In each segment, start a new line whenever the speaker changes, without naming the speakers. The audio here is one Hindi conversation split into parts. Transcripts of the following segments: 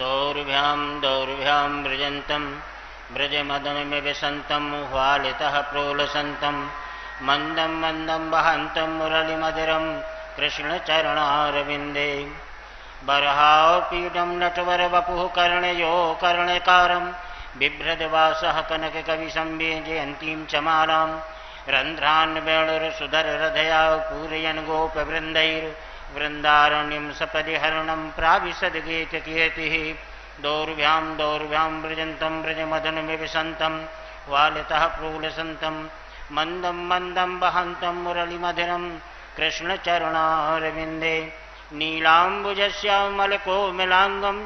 दौर्भ्यां व्रजन्तं व्रजमदनमिवसन्तं ह्वालितः प्रोलसन्तं मन्दं मन्दं वहन्तं मुरलिमधुरं कृष्णचरणारविन्दे बर्हापीडं नटवरवपुः कर्णयो कर्णकारं बिभ्रद्वासः कनककविसंवेजयन्तीं च मालां रन्ध्रान् वेणुरसुधररधया पूरयन् गोपवृन्दैर्वृन्दारण्यं सपदि हरणं प्राविशद्गीतकीर्तिः दौर्भ्यां व्रजन्तं व्रजमदनमिवसन्तं वालितः प्रोलसन्तं मन्दं मन्दं वहन्तं मुरलिमधुरं कृष्णचरणारविन्दे नीलाम्बुजश्यामलकोमलाङ्गं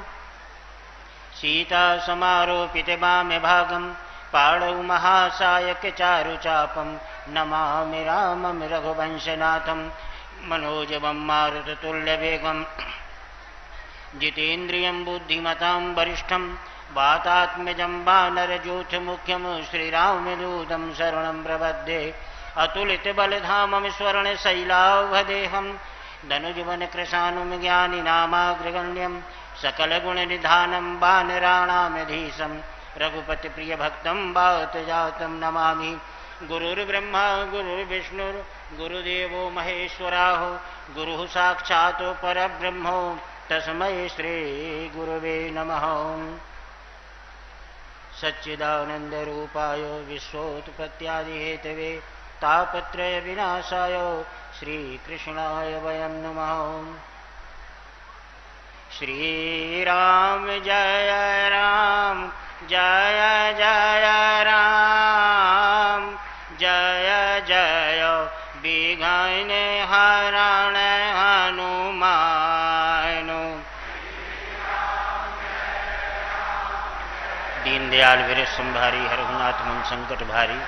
सीतासमारोपितवामभागं पाणौ महासायकचारुचापं नमामि रामं रघुवंशनाथं मनोजवं मारुततुल्यवेगं जितेन्द्रियं बुद्धिमतां वरिष्ठं वातात्मजं वानरजोथमुख्यं श्रीरामदूतं शरणं प्रपद्ये अतुलितबलधामं स्वर्णशैलावदेहं धनुजवनकृशानुं ज्ञानिनामाग्रगण्यं सकलगुणनिधानं वानराणामधीशं रघुपतिप्रियभक्तं वातजातं नमामि गुरुर्ब्रह्मा गुरुर्विष्णुर्गुरुदेवो महेश्वराः गुरुः साक्षात् परब्रह्मो तस्मै श्रीगुरवे नमः। सच्चिदानन्दरूपाय विश्वोत्पत्त्यादिहेतवे तापत्रयविनाशाय श्रीकृष्णाय वयं नमः। श्रीराम जय राम जय जय राम जय जय विघ्न हरण हनुमान। दीनदयाल वीर संभारी हरहुनाथ मन संकट भारी।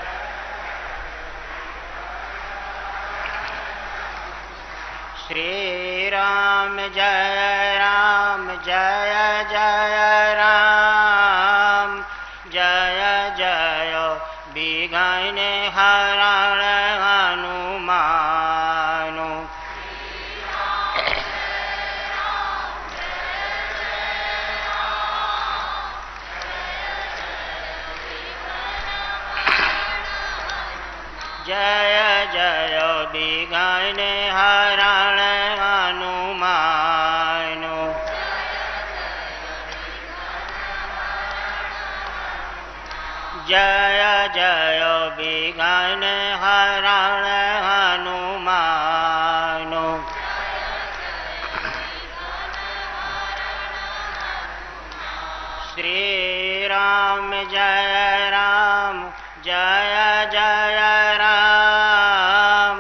श्री राम जय जय राम जय जय विघ्न हरण हनुमान। जय जय विघ्न हरण हनुमान। जय जय विघ्न हरण हनुमान। श्री राम जय जय जय राम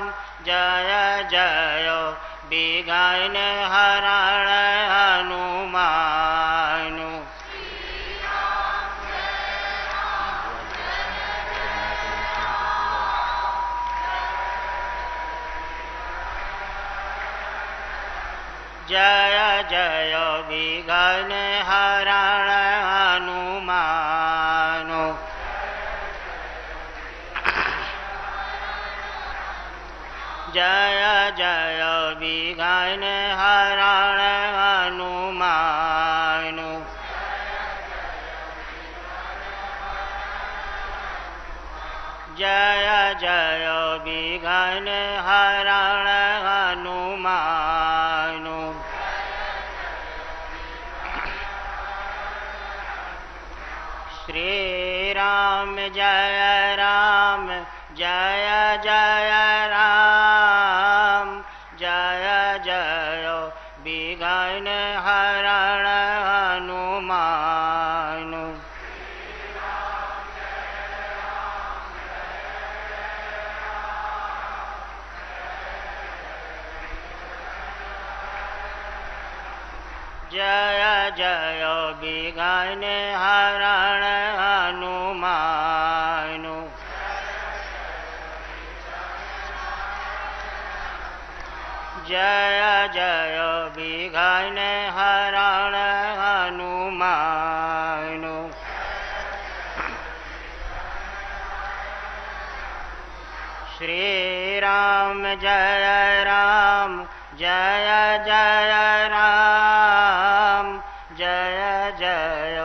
जय जय विघ्न हरण हनुमान। जय जय विघ्न हरण हनुमान। जय जय विघ्न हरण हनुमान। जय जय विघ्न हरण हनुमान। श्री राम जय जय जय राम जय जय विघ्न हरण हनुमान। जय जय विघ्न हरण हनुमान। जय जय विघ्न हरण हनुमान। श्री राम जय जय जय राम जय जय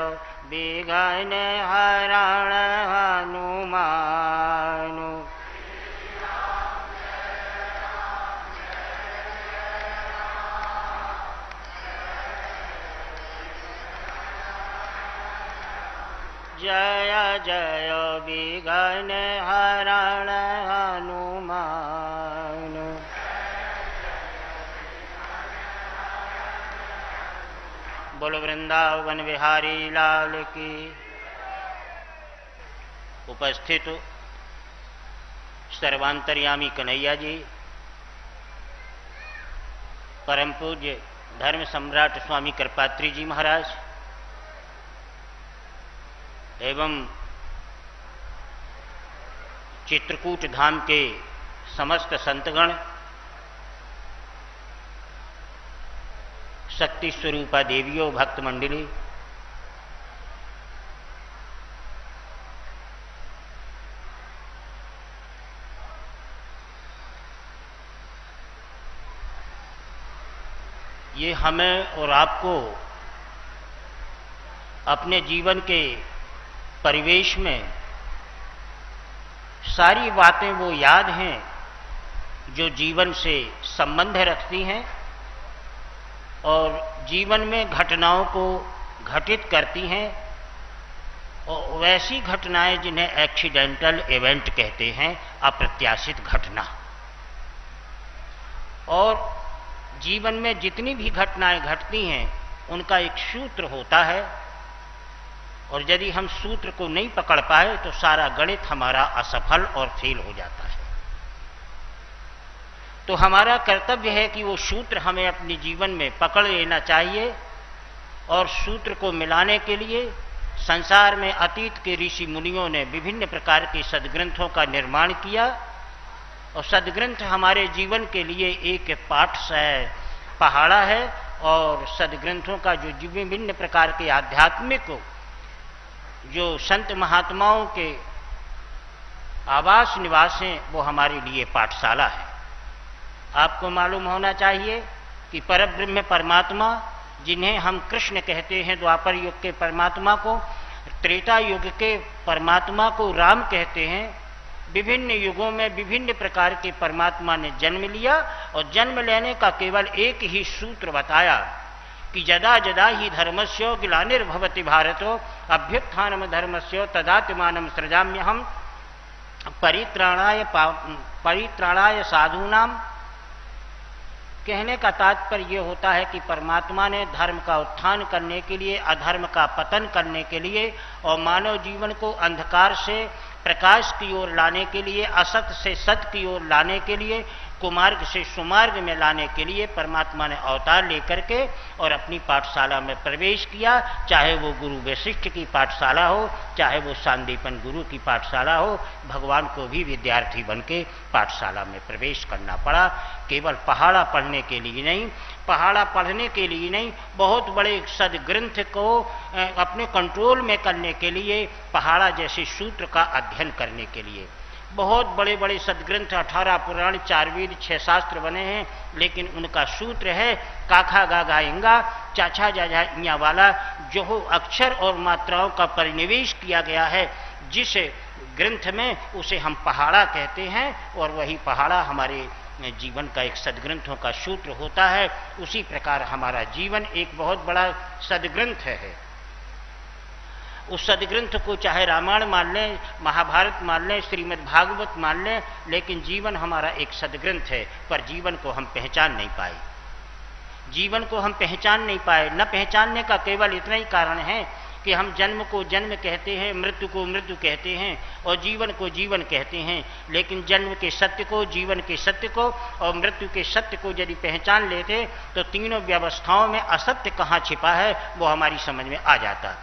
विघ्न हरण हनुमान। जय जय विघ्न हरण हनुमान। बोलो वृंदावन बिहारी लाल की। उपस्थित सर्वांतर्यामी कन्हैया जी, परम पूज्य धर्म सम्राट स्वामी कृपात्री जी महाराज एवं चित्रकूट धाम के समस्त संतगण, शक्ति स्वरूपा देवियों, भक्त मंडली, ये हमें और आपको अपने जीवन के परिवेश में सारी बातें वो याद हैं जो जीवन से संबंध रखती हैं और जीवन में घटनाओं को घटित करती हैं, और वैसी घटनाएं जिन्हें एक्सीडेंटल इवेंट कहते हैं, अप्रत्याशित घटना। और जीवन में जितनी भी घटनाएं घटती हैं उनका एक सूत्र होता है, और यदि हम सूत्र को नहीं पकड़ पाए तो सारा गणित हमारा असफल और फेल हो जाता है। तो हमारा कर्तव्य है कि वो सूत्र हमें अपने जीवन में पकड़ लेना चाहिए, और सूत्र को मिलाने के लिए संसार में अतीत के ऋषि मुनियों ने विभिन्न प्रकार के सद्ग्रंथों का निर्माण किया, और सद्ग्रंथ हमारे जीवन के लिए एक पाठ पहाड़ा है। और सद्ग्रंथों का जो विभिन्न प्रकार के आध्यात्मिक जो संत महात्माओं के आवास निवास हैं वो हमारे लिए पाठशाला है। आपको मालूम होना चाहिए कि परब्रह्म परमात्मा, जिन्हें हम कृष्ण कहते हैं द्वापर युग के परमात्मा को, त्रेता युग के परमात्मा को राम कहते हैं। विभिन्न युगों में विभिन्न प्रकार के परमात्मा ने जन्म लिया, और जन्म लेने का केवल एक ही सूत्र बताया कि जदा जदा ही धर्मस्य ग्लानिर्भवति भारतो अभ्युत्थानम धर्मस्य तदात्मानं सृजाम्यहम् परित्राणाय साधूनाम। कहने का तात्पर्य यह होता है कि परमात्मा ने धर्म का उत्थान करने के लिए, अधर्म का पतन करने के लिए, और मानव जीवन को अंधकार से प्रकाश की ओर लाने के लिए, असत से सत की ओर लाने के लिए, कुमार्ग से सुमार्ग में लाने के लिए परमात्मा ने अवतार लेकर के और अपनी पाठशाला में प्रवेश किया। चाहे वो गुरु वशिष्ठ की पाठशाला हो, चाहे वो सांदीपन गुरु की पाठशाला हो, भगवान को भी विद्यार्थी बन के पाठशाला में प्रवेश करना पड़ा। केवल पहाड़ा पढ़ने के लिए नहीं, पहाड़ा पढ़ने के लिए नहीं, बहुत बड़े सद्ग्रंथ को अपने कंट्रोल में करने के लिए, पहाड़ा जैसे सूत्र का अध्ययन करने के लिए। बहुत बड़े बड़े सद्ग्रंथ 18 पुराण, 4 वेद, 6 शास्त्र बने हैं, लेकिन उनका सूत्र है काखा गागा इंगा चाचा जाजा इया वाला। जो अक्षर और मात्राओं का परिनिवेश किया गया है जिस ग्रंथ में, उसे हम पहाड़ा कहते हैं, और वही पहाड़ा हमारे जीवन का एक सद्ग्रंथों का सूत्र होता है। उसी प्रकार हमारा जीवन एक बहुत बड़ा सद्ग्रंथ है। उस सद्ग्रंथ को चाहे रामायण मान लें, महाभारत मान लें, श्रीमद् भागवत मान लें, लेकिन जीवन हमारा एक सद्ग्रंथ है। पर जीवन को हम पहचान नहीं पाए, जीवन को हम पहचान नहीं पाए। न पहचानने का केवल इतना ही कारण है कि हम जन्म को जन्म कहते हैं, मृत्यु को मृत्यु कहते हैं, और जीवन को जीवन कहते हैं। लेकिन जन्म के सत्य को, जीवन के सत्य को और मृत्यु के सत्य को यदि पहचान लेते तो तीनों व्यवस्थाओं में असत्य कहाँ छिपा है वो हमारी समझ में आ जाता।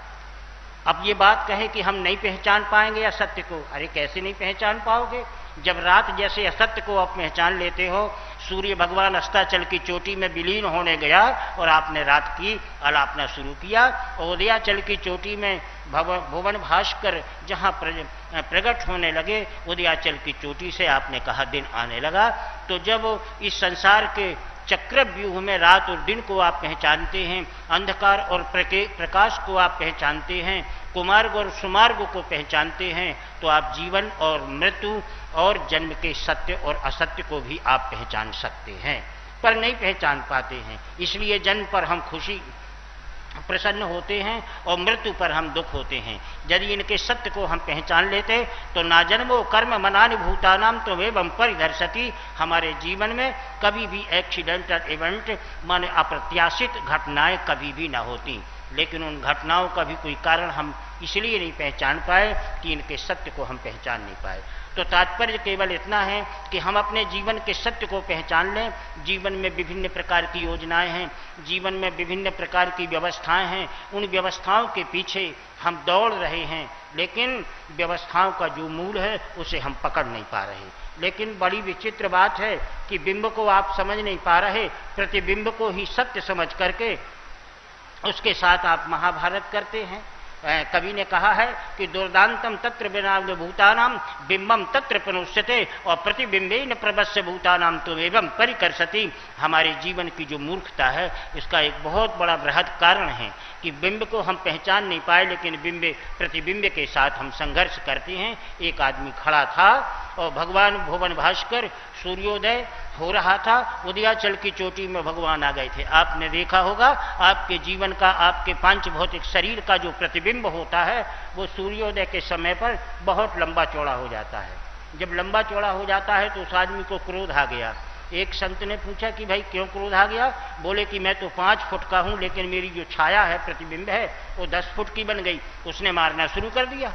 अब ये बात कहे कि हम नहीं पहचान पाएंगे असत्य को, अरे कैसे नहीं पहचान पाओगे? जब रात जैसे असत्य को आप पहचान लेते हो। सूर्य भगवान अस्ताचल की चोटी में विलीन होने गया और आपने रात की आलापना शुरू किया, और उदयाचल की चोटी में भुवन भास्कर जहाँ प्रकट होने लगे, उदयाचल की चोटी से आपने कहा दिन आने लगा। तो जब इस संसार के चक्रव्यूह में रात और दिन को आप पहचानते हैं, अंधकार और प्रकाश को आप पहचानते हैं, कुमार्ग और सुमार्ग को पहचानते हैं, तो आप जीवन और मृत्यु और जन्म के सत्य और असत्य को भी आप पहचान सकते हैं, पर नहीं पहचान पाते हैं। इसलिए जन्म पर हम खुशी प्रसन्न होते हैं और मृत्यु पर हम दुख होते हैं। यदि इनके सत्य को हम पहचान लेते तो ना जन्मो कर्म मनानि भूतानाम तो एवं परिदर्शति, हमारे जीवन में कभी भी एक्सीडेंटल इवेंट माने अप्रत्याशित घटनाएं कभी भी ना होती। लेकिन उन घटनाओं का भी कोई कारण हम इसलिए नहीं पहचान पाए कि इनके सत्य को हम पहचान नहीं पाए। तो तात्पर्य केवल इतना है कि हम अपने जीवन के सत्य को पहचान लें। जीवन में विभिन्न प्रकार की योजनाएं हैं, जीवन में विभिन्न प्रकार की व्यवस्थाएं हैं, उन व्यवस्थाओं के पीछे हम दौड़ रहे हैं, लेकिन व्यवस्थाओं का जो मूल है उसे हम पकड़ नहीं पा रहे। लेकिन बड़ी विचित्र बात है कि बिंब को आप समझ नहीं पा रहे, प्रतिबिंब को ही सत्य समझ करके उसके साथ आप महाभारत करते हैं। कवि ने कहा है कि दुर्दांतम तत्र विनाद भूतानाम बिंबम तत्र प्रनुष्यते और प्रतिबिंबेन प्रवश्य भूतानाम तो एवं परिकर्षति। हमारे जीवन की जो मूर्खता है इसका एक बहुत बड़ा बृहद कारण है कि बिंब को हम पहचान नहीं पाए, लेकिन बिंब प्रतिबिंब के साथ हम संघर्ष करते हैं। एक आदमी खड़ा था और भगवान भुवन भास्कर सूर्योदय हो रहा था, उदयाचल की चोटी में भगवान आ गए थे। आपने देखा होगा आपके जीवन का, आपके पांच भौतिक शरीर का जो प्रतिबिंब होता है वो सूर्योदय के समय पर बहुत लंबा चौड़ा हो जाता है। जब लंबा चौड़ा हो जाता है तो उस आदमी को क्रोध आ गया। एक संत ने पूछा कि भाई क्यों क्रोध आ गया? बोले कि मैं तो 5 फुट का हूं, लेकिन मेरी जो छाया है, प्रतिबिंब है, वो 10 फुट की बन गई। उसने मारना शुरू कर दिया।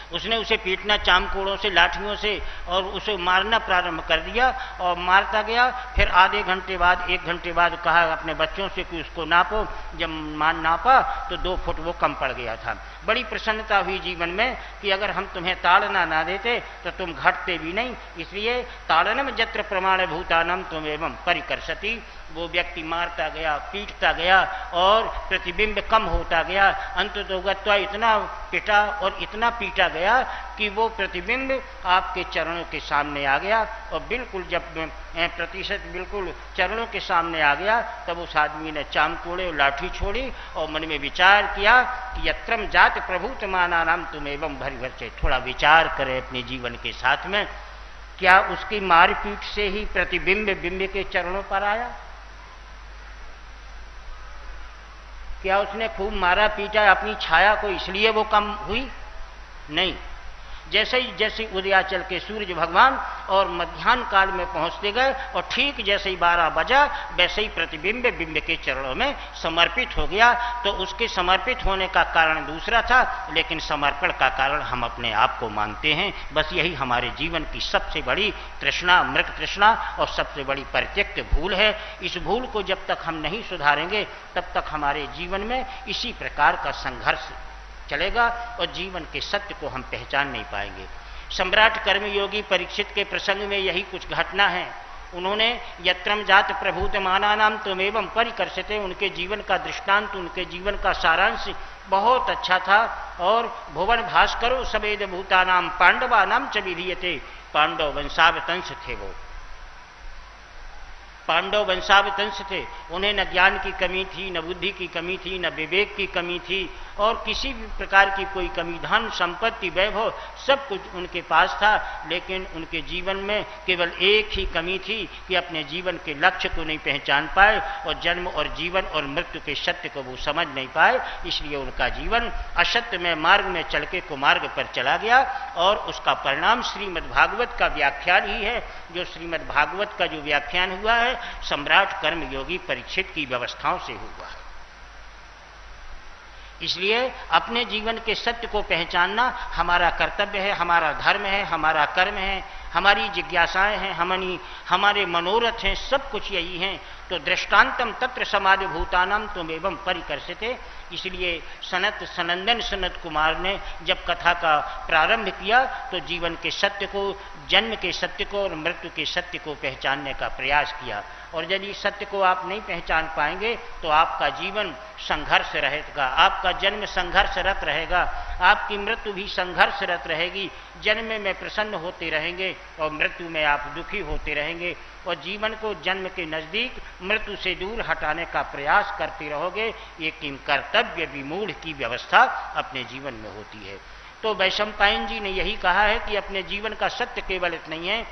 उसने उसे पीटना चामकोड़ों से, लाठियों से, और उसे मारना प्रारंभ कर दिया और मारता गया। फिर आधे घंटे बाद, 1 घंटे बाद कहा अपने बच्चों से कि उसको नापो। जब नापा तो 2 फुट वो कम पड़ गया था। बड़ी प्रसन्नता हुई जीवन में कि अगर हम तुम्हें ताड़ना ना देते तो तुम घटते भी नहीं। इसलिए ताड़नम जत्र प्रमाण भूतानम तुम एवं परिकर्षति। वो व्यक्ति मारता गया, पीटता गया और प्रतिबिंब कम होता गया। अंततोगत्वा इतना पिटा और इतना पीटा गया कि वो प्रतिबिंब आपके चरणों के सामने आ गया। और बिल्कुल जब प्रतिशत बिल्कुल चरणों के सामने आ गया तब उस आदमी ने चामकोड़े और लाठी छोड़ी और मन में विचार किया कि यत्रम जात प्रभुत माना नाम तुम एवं भरी भर से। थोड़ा विचार करें अपने जीवन के साथ में, क्या उसकी मारपीट से ही प्रतिबिंब बिंब के चरणों पर आया? क्या उसने खूब मारा पीटा अपनी छाया को इसलिए वो कम हुई? नहीं। जैसे उदयाचल के सूर्य भगवान और मध्याह्न काल में पहुंचते गए और ठीक जैसे ही 12 बजा वैसे ही प्रतिबिंब बिंब के चरणों में समर्पित हो गया। तो उसके समर्पित होने का कारण दूसरा था, लेकिन समर्पण का कारण हम अपने आप को मानते हैं। बस यही हमारे जीवन की सबसे बड़ी तृष्णा, मृग तृष्णा और सबसे बड़ी परित्यक्त भूल है। इस भूल को जब तक हम नहीं सुधारेंगे तब तक हमारे जीवन में इसी प्रकार का संघर्ष चलेगा और जीवन के सत्य को हम पहचान नहीं पाएंगे। सम्राट कर्मयोगी परीक्षित के प्रसंग में यही कुछ घटना है। उन्होंने यत्रम जात प्रभूत मानानाम तुमेवं परिकर्षते, उनके जीवन का दृष्टांत, उनके जीवन का सारांश बहुत अच्छा था। और भुवन भास्करो सवेद भूतानाम पांडवानाम च विधीयते, पांडव वंशावतंस थे। वो पांडव वंशावतंस थे। उन्हें न ज्ञान की कमी थी, न बुद्धि की कमी थी, न विवेक की कमी थी और किसी भी प्रकार की कोई कमी, धन संपत्ति वैभव सब कुछ उनके पास था। लेकिन उनके जीवन में केवल एक ही कमी थी कि अपने जीवन के लक्ष्य को नहीं पहचान पाए और जन्म और जीवन और मृत्यु के सत्य को वो समझ नहीं पाए। इसलिए उनका जीवन असत्य में मार्ग में चल के कुमार्ग पर चला गया और उसका परिणाम श्रीमद् भागवत का व्याख्यान ही है। जो श्रीमद् भागवत का जो व्याख्यान हुआ है सम्राट कर्मयोगी परीक्षित की व्यवस्थाओं से हुआ है। इसलिए अपने जीवन के सत्य को पहचानना हमारा कर्तव्य है, हमारा धर्म है, हमारा कर्म है, हमारी जिज्ञासाएं हैं, हमारे मनोरथ हैं, सब कुछ यही हैं। तो दृष्टांतम तत्र समाधि भूतानाम तुम एवं परिकर्षते। इसलिए सनंदन सनत कुमार ने जब कथा का प्रारंभ किया तो जीवन के सत्य को, जन्म के सत्य को और मृत्यु के सत्य को पहचानने का प्रयास किया। और यदि सत्य को आप नहीं पहचान पाएंगे तो आपका जीवन संघर्ष रहेगा, आपका जन्म संघर्षरत रहेगा, आपकी मृत्यु भी संघर्षरत रहेगी। जन्म में प्रसन्न होते रहेंगे और मृत्यु में आप दुखी होते रहेंगे और जीवन को जन्म के नज़दीक मृत्यु से दूर हटाने का प्रयास करते रहोगे। ये किम कर्तव्य विमूढ़ की व्यवस्था अपने जीवन में होती है। तो वैशंपायन जी ने यही कहा है कि अपने जीवन का सत्य केवल इतना ही है,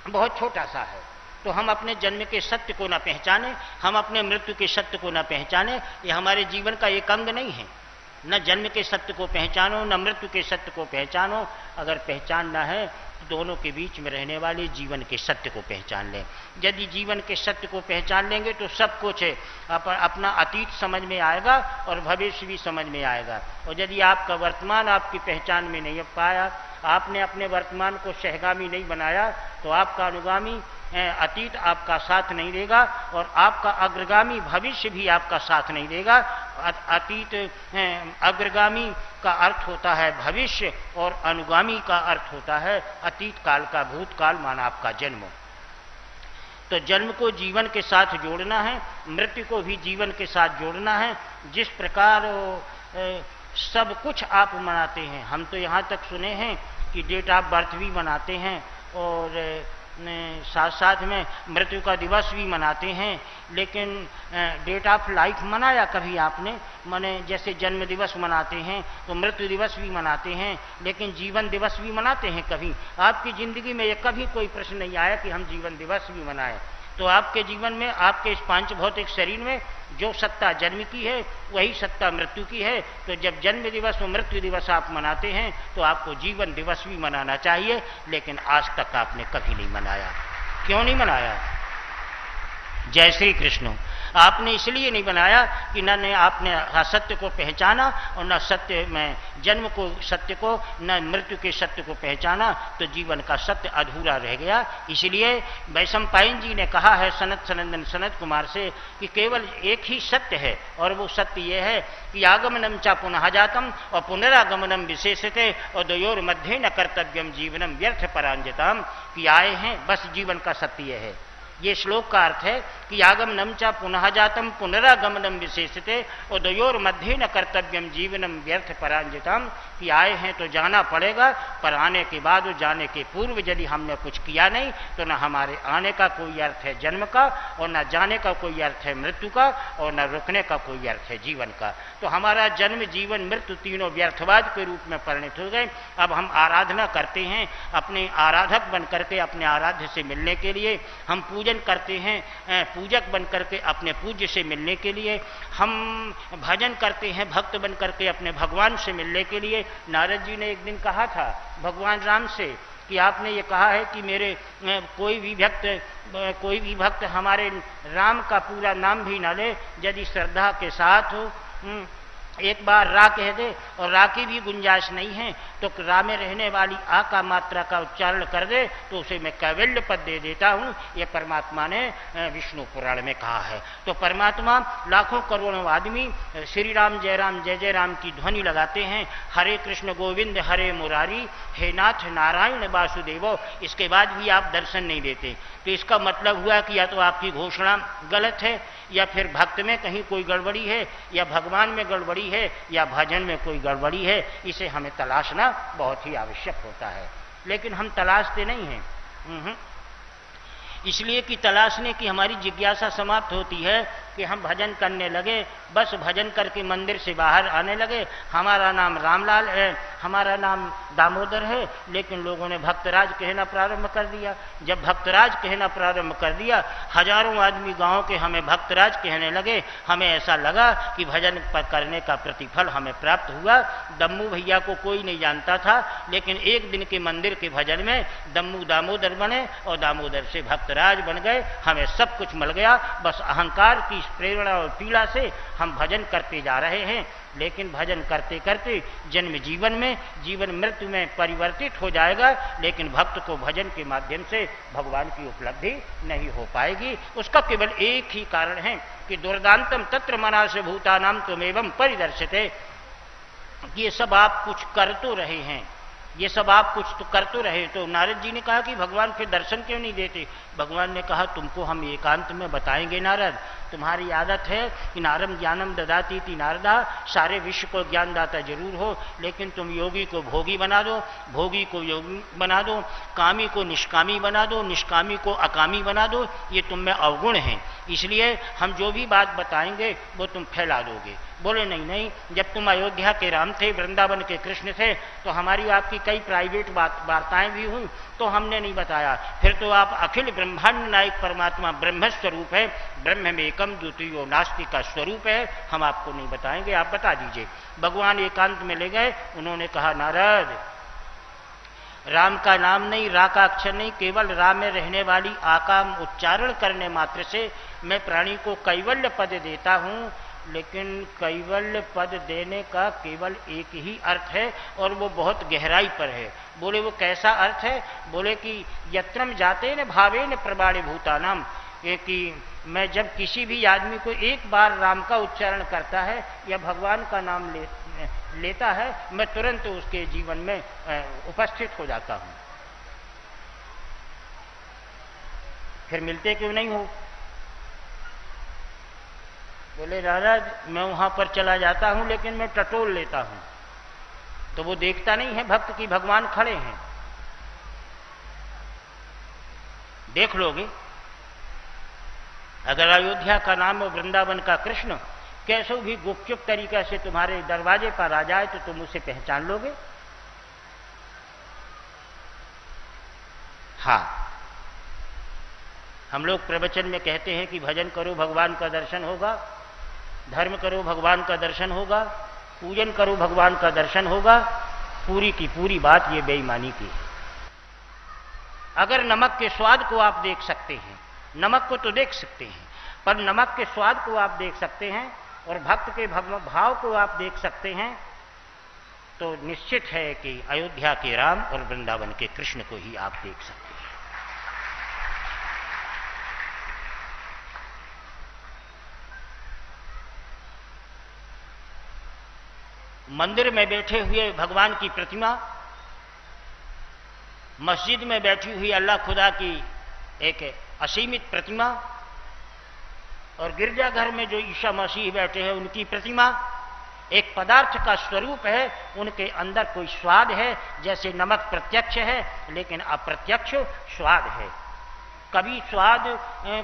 बहुत छोटा सा है। तो हम अपने जन्म के सत्य को न पहचाने, हम अपने मृत्यु के सत्य को न पहचाने, ये हमारे जीवन का एक अंग नहीं है। न जन्म के सत्य को पहचानो, न मृत्यु के सत्य को पहचानो। अगर पहचानना है तो दोनों के बीच में रहने वाले जीवन के सत्य को पहचान लें। यदि जीवन के सत्य को पहचान लेंगे तो सब कुछ अपना अतीत समझ में आएगा और भविष्य भी समझ में आएगा। और यदि आपका वर्तमान आपकी पहचान में नहीं पाया, आपने अपने वर्तमान को सहगामी नहीं बनाया, तो आपका अनुगामी अतीत आपका साथ नहीं देगा और आपका अग्रगामी भविष्य भी आपका साथ नहीं देगा। अतीत अग्रगामी का अर्थ होता है भविष्य और अनुगामी का अर्थ होता है अतीत काल का भूतकाल, माना आपका जन्म। तो जन्म को जीवन के साथ जोड़ना है, मृत्यु को भी जीवन के साथ जोड़ना है। जिस प्रकार सब कुछ आप मनाते हैं, हम तो यहाँ तक सुने हैं कि डेट ऑफ बर्थ भी मनाते हैं और साथ साथ में मृत्यु का दिवस भी मनाते हैं, लेकिन डेट ऑफ लाइफ मनाया कभी आपने? माने जैसे जन्म दिवस मनाते हैं तो मृत्यु दिवस भी मनाते हैं, लेकिन जीवन दिवस भी मनाते हैं कभी? आपकी जिंदगी में ये कभी कोई प्रश्न नहीं आया कि हम जीवन दिवस भी मनाएं। तो आपके जीवन में, आपके इस पांच भौतिक शरीर में जो सत्ता जन्म की है वही सत्ता मृत्यु की है। तो जब जन्म दिवस और मृत्यु दिवस आप मनाते हैं तो आपको जीवन दिवस भी मनाना चाहिए, लेकिन आज तक आपने कभी नहीं मनाया। क्यों नहीं मनाया? जय श्री कृष्ण। आपने इसलिए नहीं बनाया कि न आपने असत्य को पहचाना और न सत्य में जन्म को सत्य को, न मृत्यु के सत्य को पहचाना, तो जीवन का सत्य अधूरा रह गया। इसलिए वैशंपायन जी ने कहा है सनत सनंदन सनत कुमार से कि केवल एक ही सत्य है और वो सत्य ये है कि आगमनम चा पुनः जातम और पुनरागमनम विशेषते और द्वयोर मध्य न कर्तव्यम जीवनम व्यर्थ परांजताम, कि आए हैं बस जीवन का सत्य यह है। ये श्लोक का अर्थ है कि आगमनम च पुनः जातम पुनरागमनम विशेषते और द्वयोर मध्य न कर्तव्यम जीवनम व्यर्थ परांजितम, कि आए हैं तो जाना पड़ेगा, पर आने के बाद जाने के पूर्व यदि हमने कुछ किया नहीं तो न हमारे आने का कोई अर्थ है जन्म का, और न जाने का कोई अर्थ है मृत्यु का, और न रुकने का कोई अर्थ है जीवन का। तो हमारा जन्म जीवन मृत्यु तीनों व्यर्थवाद के रूप में परिणत हो गए। अब हम आराधना करते हैं अपने आराधक बन करके, अपने आराध्य से मिलने के लिए हम पूजन करते हैं, पूजक बन करके अपने पूज्य से मिलने के लिए हम भजन करते हैं, भक्त बन करके अपने भगवान से मिलने के लिए। नारद जी ने एक दिन कहा था भगवान राम से कि आपने ये कहा है कि मेरे कोई भी भक्त हमारे राम का पूरा नाम भी न ले, यदि श्रद्धा के साथ एक बार रा कह दे और रा की भी गुंजाइश नहीं है तो रा में रहने वाली आ का मात्रा का उच्चारण कर दे तो उसे मैं कैवल्य पद दे देता हूँ। ये परमात्मा ने विष्णु पुराण में कहा है। तो परमात्मा लाखों करोड़ों आदमी श्री राम जय जय राम की ध्वनि लगाते हैं, हरे कृष्ण गोविंद हरे मुरारी हे नाथ नारायण वासुदेवो, इसके बाद भी आप दर्शन नहीं देते। तो इसका मतलब हुआ कि या तो आपकी घोषणा गलत है, या फिर भक्त में कहीं कोई गड़बड़ी है, या भगवान में गड़बड़ी है, या भजन में कोई गड़बड़ी है। इसे हमें तलाशना बहुत ही आवश्यक होता है, लेकिन हम तलाशते नहीं हैं। इसलिए कि तलाशने की हमारी जिज्ञासा समाप्त होती है कि हम भजन करने लगे, बस भजन करके मंदिर से बाहर आने लगे, हमारा नाम रामलाल है, हमारा नाम दामोदर है, लेकिन लोगों ने भक्तराज कहना प्रारंभ कर दिया। जब भक्तराज कहना प्रारंभ कर दिया, हजारों आदमी गांव के हमें भक्तराज कहने लगे। हमें ऐसा लगा कि भजन करने का प्रतिफल हमें प्राप्त हुआ। दम्मू भैया को कोई नहीं जानता था, लेकिन एक दिन के मंदिर के भजन में दम्मू दामोदर बने और दामोदर से भक्तराज बन गए। हमें सब कुछ मिल गया, बस अहंकार की प्रेरणा और पीड़ा से हम भजन करते जा रहे हैं। लेकिन भजन करते करते जन्म जीवन में, जीवन मृत्यु में परिवर्तित हो जाएगा, लेकिन भक्त को भजन के माध्यम से भगवान की उपलब्धि नहीं हो पाएगी। उसका केवल एक ही कारण है कि दुर्दांतम तत्र मनास भूतानाम त्वमेवं परिदर्शिते। ये सब आप कुछ कर तो रहे हैं, ये सब आप कुछ तो कर तो रहे। तो नारद जी ने कहा कि भगवान फिर दर्शन क्यों नहीं देते? भगवान ने कहा तुमको हम एकांत में बताएंगे नारद, तुम्हारी आदत है कि नारम ज्ञानम ददाती थी नारदा, सारे विश्व को ज्ञानदाता जरूर हो, लेकिन तुम योगी को भोगी बना दो, भोगी को योगी बना दो, कामी को निष्कामी बना दो, निष्कामी को अकामी बना दो। ये तुम में अवगुण हैं, इसलिए हम जो भी बात बताएंगे वो तुम फैला दोगे। बोले नहीं नहीं, जब तुम अयोध्या के राम थे, वृंदावन के कृष्ण थे, तो हमारी आपकी कई प्राइवेट वार्ताएं भी हुई तो हमने नहीं बताया। फिर तो आप अखिल ब्रह्मांड नायक परमात्मा ब्रह्म स्वरूप है, ब्रह्म में एकम द्वितीयो नास्ति का स्वरूप है, हम आपको नहीं बताएंगे, आप बता दीजिए। भगवान एकांत में ले गए, उन्होंने कहा नारद, राम का नाम नहीं, रा का अक्षर नहीं, केवल राम में रहने वाली आकाम उच्चारण करने मात्र से मैं प्राणी को कैवल्य पद देता हूं, लेकिन कैवल्य पद देने का केवल एक ही अर्थ है और वो बहुत गहराई पर है। बोले वो कैसा अर्थ है? बोले कि यत्रम जाते न भावे न प्रबाणे भूतानाम, कि मैं जब किसी भी आदमी को एक बार राम का उच्चारण करता है या भगवान का नाम लेता है, मैं तुरंत उसके जीवन में उपस्थित हो जाता हूं। फिर मिलते क्यों नहीं हो? बोले महाराज मैं वहां पर चला जाता हूं, लेकिन मैं टटोल लेता हूं, तो वो देखता नहीं है भक्त की भगवान खड़े हैं। देख लोगे, अगर अयोध्या का नाम और वृंदावन का कृष्ण कैसे भी गुपचुप तरीका से तुम्हारे दरवाजे पर आ जाए तो तुम उसे पहचान लोगे। हाँ, हम लोग प्रवचन में कहते हैं कि भजन करो भगवान का दर्शन होगा, धर्म करो भगवान का दर्शन होगा, पूजन करो भगवान का दर्शन होगा। पूरी की पूरी बात ये बेईमानी की है। अगर नमक के स्वाद को आप देख सकते हैं, नमक को तो देख सकते हैं, पर नमक के स्वाद को आप देख सकते हैं और भक्त के भाव को आप देख सकते हैं, तो निश्चित है कि अयोध्या के राम और वृंदावन के कृष्ण को ही आप देख सकते हैं। मंदिर में बैठे हुए भगवान की प्रतिमा, मस्जिद में बैठी हुई अल्लाह खुदा की एक असीमित प्रतिमा, और गिरजाघर में जो ईसा मसीह बैठे हैं उनकी प्रतिमा एक पदार्थ का स्वरूप है। उनके अंदर कोई स्वाद है, जैसे नमक प्रत्यक्ष है लेकिन अप्रत्यक्ष स्वाद है। कभी स्वाद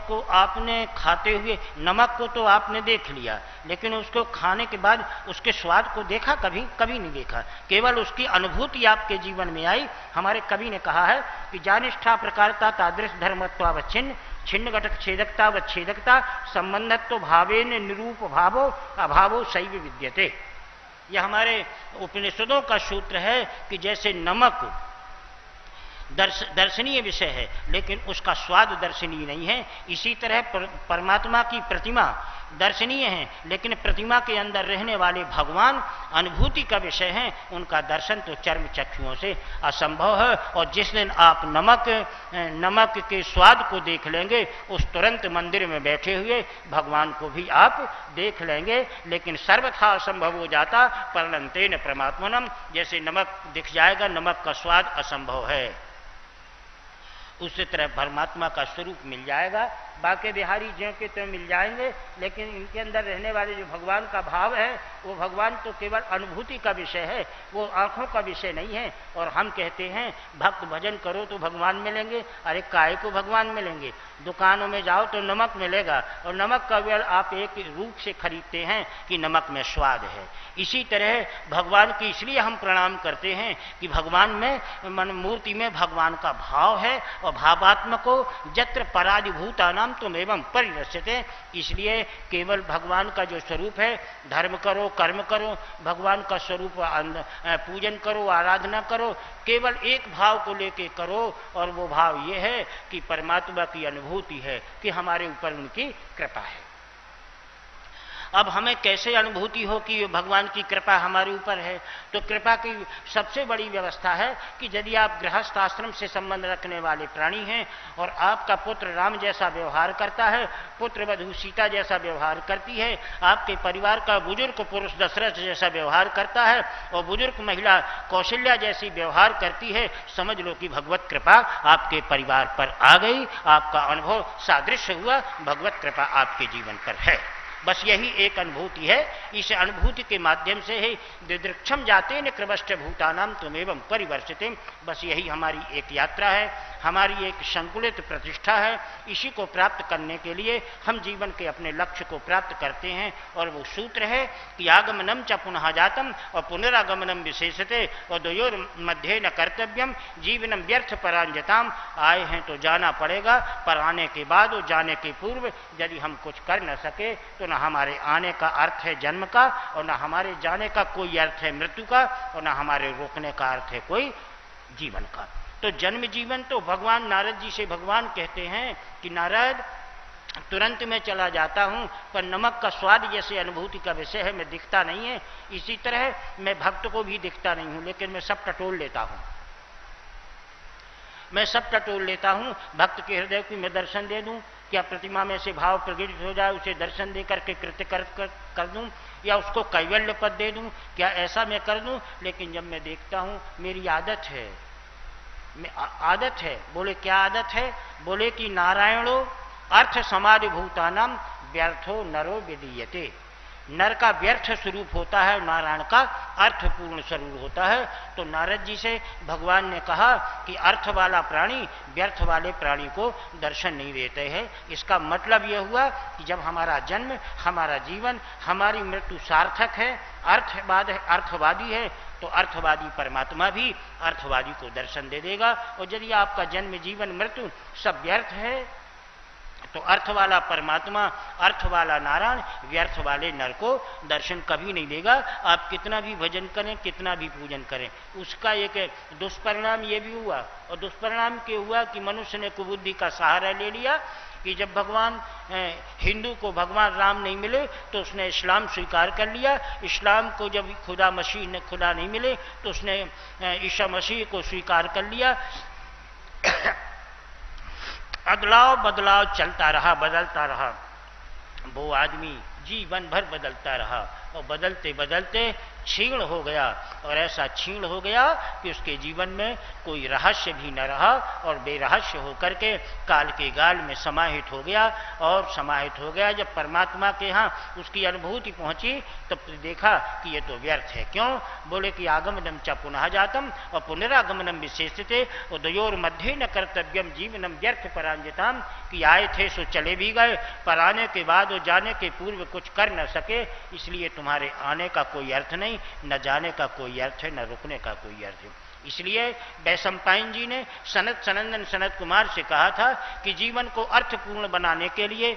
को आपने खाते हुए, नमक को तो आपने देख लिया, लेकिन उसको खाने के बाद उसके स्वाद को देखा? कभी कभी नहीं देखा, केवल उसकी अनुभूति आपके जीवन में आई। हमारे कवि ने कहा है कि जानिष्ठा प्रकारता तादृश धर्मत्वावच्छिन्न छिन्न घटक छेदकता व छेदकता संबंधत्व भावेन निरूप भावो अभावो शैव विद्यते। यह हमारे उपनिषदों का सूत्र है कि जैसे नमक दर्शनीय विषय है लेकिन उसका स्वाद दर्शनीय नहीं है, इसी तरह परमात्मा की प्रतिमा दर्शनीय है लेकिन प्रतिमा के अंदर रहने वाले भगवान अनुभूति का विषय हैं। उनका दर्शन तो चर्म चक्षुओं से असंभव है। और जिस दिन आप नमक के स्वाद को देख लेंगे, उस तुरंत मंदिर में बैठे हुए भगवान को भी आप देख लेंगे। लेकिन सर्वथा असंभव हो जाता परलंतेन परमात्मनम, जैसे नमक दिख जाएगा, नमक का स्वाद असंभव है, उसी तरह परमात्मा का स्वरूप मिल जाएगा। बाकी बिहारी ज्यों के तो मिल जाएंगे, लेकिन इनके अंदर रहने वाले जो भगवान का भाव है, वो भगवान तो केवल अनुभूति का विषय है, वो आंखों का विषय नहीं है। और हम कहते हैं भक्त भजन करो तो भगवान मिलेंगे। अरे काय को भगवान मिलेंगे? दुकानों में जाओ तो नमक मिलेगा, और नमक का वेल आप एक रूप से खरीदते हैं कि नमक में स्वाद है। इसी तरह भगवान की इसलिए हम प्रणाम करते हैं कि भगवान में, मन मूर्ति में भगवान का भाव है, और भावात्मको जत्र पराधिभूतानाम तुम एवं परिरस्यते। इसलिए केवल भगवान का जो स्वरूप है, धर्म करो कर्म करो, भगवान का स्वरूप पूजन करो आराधना करो, केवल एक भाव को लेके करो, और वो भाव ये है कि परमात्मा की अनुभूति है कि हमारे ऊपर उनकी कृपा है। अब हमें कैसे अनुभूति हो कि भगवान की कृपा हमारे ऊपर है? तो कृपा की सबसे बड़ी व्यवस्था है कि यदि आप गृहस्थ आश्रम से संबंध रखने वाले प्राणी हैं और आपका पुत्र राम जैसा व्यवहार करता है, पुत्र वधू सीता जैसा व्यवहार करती है, आपके परिवार का बुजुर्ग पुरुष दशरथ जैसा व्यवहार करता है और बुजुर्ग महिला कौशल्या जैसी व्यवहार करती है, समझ लो कि भगवत कृपा आपके परिवार पर आ गई, आपका अनुभव सादृश्य हुआ, भगवत कृपा आपके जीवन पर है। बस यही एक अनुभूति है। इस अनुभूति के माध्यम से ही दिदृक्षम जाते न कृवष्ट भूतानाम तुमेवं परिवर्षिते। बस यही हमारी एक यात्रा है, हमारी एक संकुलित प्रतिष्ठा है। इसी को प्राप्त करने के लिए हम जीवन के अपने लक्ष्य को प्राप्त करते हैं और वो सूत्र है कि आगमनम च पुनः जातम और पुनरागमनम विशेषते और द्वयोर मध्य न कर्तव्यम जीवनम व्यर्थ परांजताम। आए हैं तो जाना पड़ेगा, पर आने के बाद और जाने के पूर्व यदि हम कुछ कर न सके तो न हमारे आने का अर्थ है जन्म का और न हमारे जाने का कोई अर्थ है मृत्यु का और न हमारे रोकने का अर्थ है कोई जीवन का। तो जन्म जीवन तो भगवान नारद जी से भगवान कहते हैं कि नारद तुरंत मैं चला जाता हूं, पर नमक का स्वाद जैसे अनुभूति का विषय है, मैं दिखता नहीं है, इसी तरह मैं भक्त को भी दिखता नहीं हूं, लेकिन मैं सब टटोल लेता हूं, मैं सब टटोल लेता हूं। भक्त के हृदय को मैं दर्शन दे दूं, क्या प्रतिमा में से भाव प्रकटित हो जाए, उसे दर्शन दे करके कृत्य कर दूं, या उसको कैवल्य पद दे दूं, क्या ऐसा मैं कर दूं? लेकिन जब मैं देखता हूं, मेरी आदत है, आदत है। बोले क्या आदत है? बोले कि नारायणो अर्थ समाधि भूतानाम व्यर्थो नरो विदीयते। नर का व्यर्थ स्वरूप होता है, नारायण का अर्थपूर्ण स्वरूप होता है। तो नारद जी से भगवान ने कहा कि अर्थ वाला प्राणी व्यर्थ वाले प्राणी को दर्शन नहीं देते हैं। इसका मतलब यह हुआ कि जब हमारा जन्म, हमारा जीवन, हमारी मृत्यु सार्थक है, अर्थवादी है, तो अर्थवादी परमात्मा भी अर्थवादी को दर्शन दे देगा। और यदि आपका जन्म, जीवन, मृत्यु सब व्यर्थ है, तो अर्थ वाला परमात्मा, अर्थ वाला नारायण व्यर्थ वाले नर को दर्शन कभी नहीं देगा। आप कितना भी भजन करें, कितना भी पूजन करें, उसका एक दुष्परिणाम ये भी हुआ। और दुष्परिणाम क्या हुआ कि मनुष्य ने कुबुद्धि का सहारा ले लिया कि जब भगवान हिंदू को भगवान राम नहीं मिले तो उसने इस्लाम स्वीकार कर लिया। इस्लाम को जब खुदा मसीह ने खुदा नहीं मिले तो उसने ईसा मसीह को स्वीकार कर लिया। अदलाव बदलाव चलता रहा, बदलता रहा। वो आदमी जीवन भर बदलता रहा और बदलते बदलते क्षीण हो गया। और ऐसा क्षीण हो गया कि उसके जीवन में कोई रहस्य भी न रहा और बेरहस्य होकर के काल के गाल में समाहित हो गया। और समाहित हो गया जब परमात्मा के यहाँ उसकी अनुभूति पहुंची तब तो देखा कि ये तो व्यर्थ है। क्यों? बोले कि आगमनम च पुनः जातम और पुनरागमनम विशेषते और द्वयोर मध्य न कर्तव्यम जीवनम व्यर्थ परांजिताम। कि आए थे सो चले भी गए, पर आने के बाद और जाने के पूर्व कुछ कर न सके, इसलिए तुम्हारे आने का कोई अर्थ नहीं, न जाने का कोई अर्थ है, न रुकने का कोई अर्थ है। इसलिए वैशंपायन जी ने सनत सनंदन सनत कुमार से कहा था कि जीवन को अर्थपूर्ण बनाने के लिए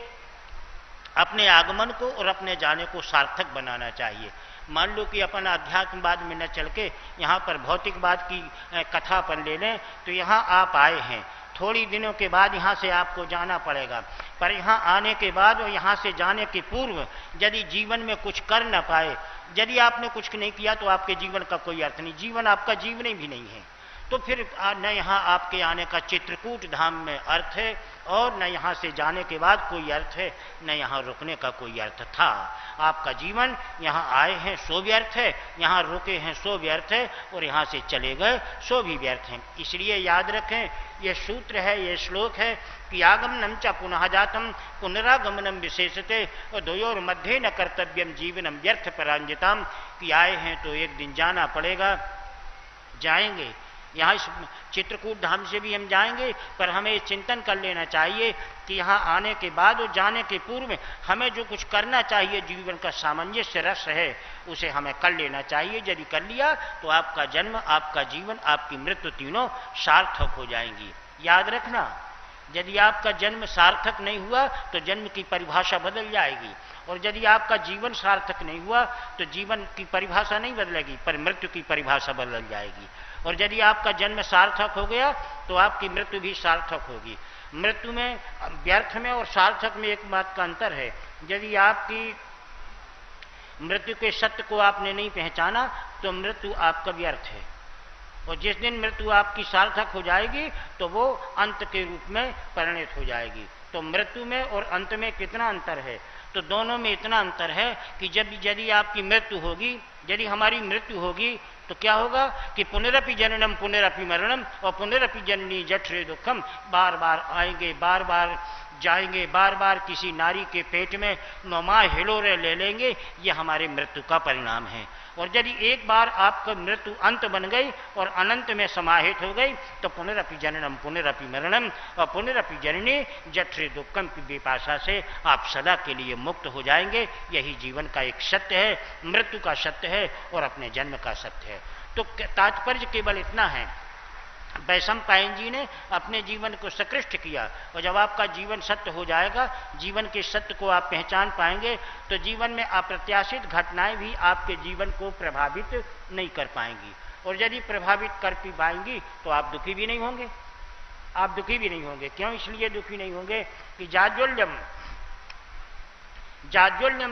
अपने आगमन को और अपने जाने को सार्थक बनाना चाहिए। मान लो कि अपन अध्यात्मवाद में न चल के यहाँ पर भौतिकवाद की कथा अपन ले लें, तो यहाँ आप आए हैं, थोड़ी दिनों के बाद यहाँ से आपको जाना पड़ेगा, पर यहाँ आने के बाद और यहाँ से जाने के पूर्व यदि जीवन में कुछ कर न पाए, यदि आपने कुछ नहीं किया तो आपके जीवन का कोई अर्थ नहीं, जीवन आपका जीवन ही भी नहीं है। तो फिर न यहाँ आपके आने का चित्रकूट धाम में अर्थ है और न यहाँ से जाने के बाद कोई अर्थ है, न यहाँ रुकने का कोई अर्थ था। आपका जीवन यहाँ आए हैं सो व्यर्थ है, यहाँ रुके हैं सो व्यर्थ है, और यहाँ से चले गए सो भी व्यर्थ है। इसलिए याद रखें, ये सूत्र है, ये श्लोक है कि आगमनम च पुनः जातम पुनरागमनम विशेषते और द्वयोर मध्य न कर्तव्यम जीवनम व्यर्थ परांजिताम। कि आए हैं तो एक दिन जाना पड़ेगा, जाएंगे। यहाँ इस चित्रकूट धाम से भी हम जाएंगे, पर हमें चिंतन कर लेना चाहिए कि यहाँ आने के बाद और जाने के पूर्व हमें जो कुछ करना चाहिए, जीवन का सामंजस्य रस है, उसे हमें कर लेना चाहिए। यदि कर लिया तो आपका जन्म, आपका जीवन, आपकी मृत्यु तीनों सार्थक हो जाएंगी। याद रखना, यदि आपका जन्म सार्थक नहीं हुआ तो जन्म की परिभाषा बदल जाएगी, और यदि आपका जीवन सार्थक नहीं हुआ तो जीवन की परिभाषा नहीं बदलेगी, पर मृत्यु की परिभाषा बदल जाएगी। और यदि आपका जन्म सार्थक हो गया तो आपकी मृत्यु भी सार्थक होगी। मृत्यु में, व्यर्थ में और सार्थक में एक बात का अंतर है। यदि आपकी मृत्यु के सत्य को आपने नहीं पहचाना तो मृत्यु आपका व्यर्थ है। और जिस दिन मृत्यु आपकी सार्थक हो जाएगी तो वो अंत के रूप में परिणत हो जाएगी। तो मृत्यु में और अंत में कितना अंतर है? तो दोनों में इतना अंतर है कि जब यदि आपकी मृत्यु होगी, यदि हमारी मृत्यु होगी तो क्या होगा कि पुनरपि जननम पुनरपि मरणम और पुनरपि जननी जठरे दुखम, बार बार आएंगे, बार बार जाएंगे, बार बार किसी नारी के पेट में 9 माह हिलोरे ले लेंगे। ये हमारे मृत्यु का परिणाम है। और यदि एक बार आपका मृत्यु अंत बन गई और अनंत में समाहित हो गई तो पुनरपि जननम पुनरपि मरणम और पुनरपि जननी जठरे दुखम की विपाशा से आप सदा के लिए मुक्त हो जाएंगे। यही जीवन का एक सत्य है, मृत्यु का सत्य है और अपने जन्म का सत्य है। तो तात्पर्य केवल इतना है, वैशंपायन जी ने अपने जीवन को सकृष्ट किया और जब आपका जीवन सत्य हो जाएगा, जीवन के सत्य को आप पहचान पाएंगे तो जीवन में अप्रत्याशित घटनाएं भी आपके जीवन को प्रभावित नहीं कर पाएंगी। और यदि प्रभावित कर पाएंगी तो आप दुखी भी नहीं होंगे। आप दुखी भी नहीं होंगे। क्यों इसलिए दुखी नहीं होंगे कि जाज्वल्यम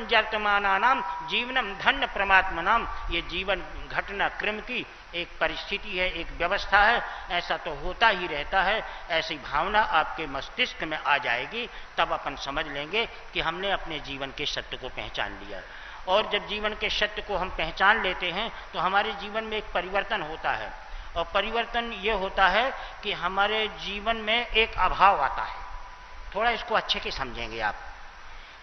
जर्तमानानाम जीवनम धन्य परमात्मनाम, ये जीवन घटना क्रम की एक परिस्थिति है, एक व्यवस्था है। ऐसा तो होता ही रहता है। ऐसी भावना आपके मस्तिष्क में आ जाएगी तब अपन समझ लेंगे कि हमने अपने जीवन के सत्य को पहचान लिया। और जब जीवन के सत्य को हम पहचान लेते हैं तो हमारे जीवन में एक परिवर्तन होता है। और परिवर्तन ये होता है कि हमारे जीवन में एक अभाव आता है। थोड़ा इसको अच्छे से समझेंगे आप।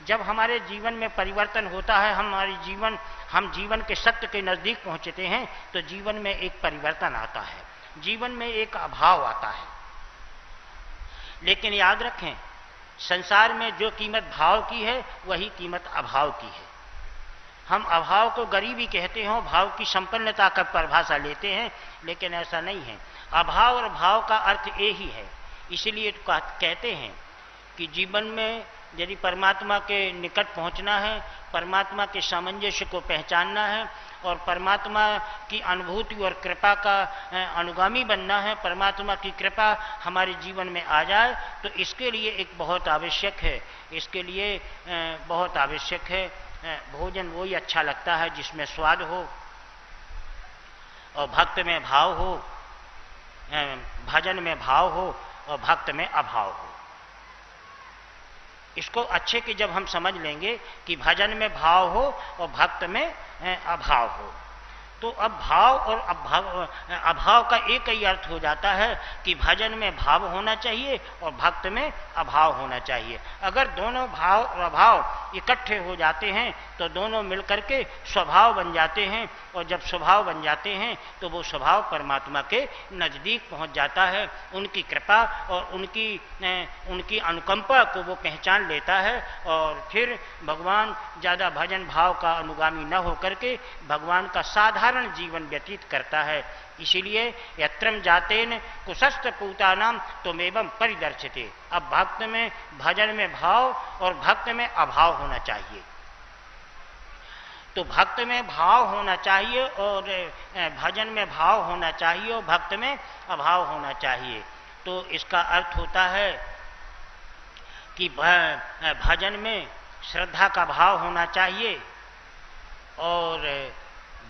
जब हमारे जीवन में परिवर्तन होता है, हम जीवन के सत्य के नजदीक पहुंचते हैं तो जीवन में एक परिवर्तन आता है, जीवन में एक अभाव आता है। लेकिन याद रखें, संसार में जो कीमत भाव की है वही कीमत अभाव की है। हम अभाव को गरीबी कहते हो, भाव की संपन्नता का परिभाषा लेते हैं, लेकिन ऐसा नहीं है। अभाव और भाव का अर्थ एक ही है। इसलिए कहते हैं कि जीवन में यदि परमात्मा के निकट पहुंचना है, परमात्मा के सामंजस्य को पहचानना है और परमात्मा की अनुभूति और कृपा का अनुगामी बनना है, परमात्मा की कृपा हमारे जीवन में आ जाए, तो इसके लिए एक बहुत आवश्यक है। इसके लिए बहुत आवश्यक है भोजन वही अच्छा लगता है जिसमें स्वाद हो और भक्त में भाव हो, भजन में भाव हो और भक्त में अभाव हो। इसको अच्छे की जब हम समझ लेंगे कि भजन में भाव हो और भक्त में अभाव हो, तो अब भाव और अभाव का एक ही अर्थ हो जाता है कि भजन में भाव होना चाहिए और भक्त में अभाव होना चाहिए। अगर दोनों भाव और अभाव इकट्ठे हो जाते हैं तो दोनों मिलकर के स्वभाव बन जाते हैं, और जब स्वभाव बन जाते हैं तो वो स्वभाव परमात्मा के नज़दीक पहुंच जाता है। उनकी कृपा और उनकी अनुकंपा को वो पहचान लेता है और फिर भगवान ज़्यादा भजन भाव का अनुगामी न होकर के भगवान का साधारण जीवन व्यतीत करता है। इसीलिए यत्रम जातेन कुशस्त्र पूतानाम तुमेवं परिदर्शिते। अब भक्त में भजन में भाव और भक्त में अभाव होना चाहिए। तो भक्त में भाव होना चाहिए और भजन में भाव होना चाहिए और भक्त में अभाव होना चाहिए। तो इसका अर्थ होता है कि भजन में श्रद्धा का भाव होना चाहिए और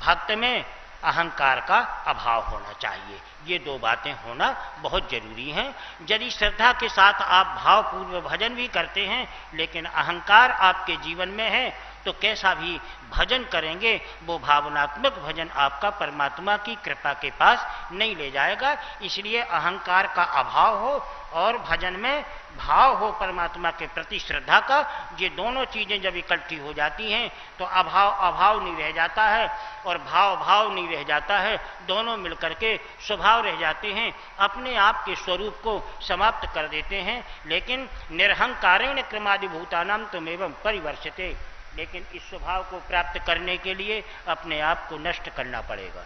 भक्त में अहंकार का अभाव होना चाहिए। ये दो बातें होना बहुत जरूरी हैं। यदि श्रद्धा के साथ आप भावपूर्व भजन भी करते हैं लेकिन अहंकार आपके जीवन में है तो कैसा भी भजन करेंगे वो भावनात्मक भजन आपका परमात्मा की कृपा के पास नहीं ले जाएगा। इसलिए अहंकार का अभाव हो और भजन में भाव हो परमात्मा के प्रति श्रद्धा का। ये दोनों चीजें जब इकट्ठी हो जाती हैं तो अभाव नहीं रह जाता है और भाव नहीं रह जाता है। दोनों मिलकर के स्वभाव रह जाते हैं, अपने आप के स्वरूप को समाप्त कर देते हैं। लेकिन निरहंकारेण क्रमादिभूतानां त्वमेवं परिवर्षते। लेकिन इस स्वभाव को प्राप्त करने के लिए अपने आप को नष्ट करना पड़ेगा।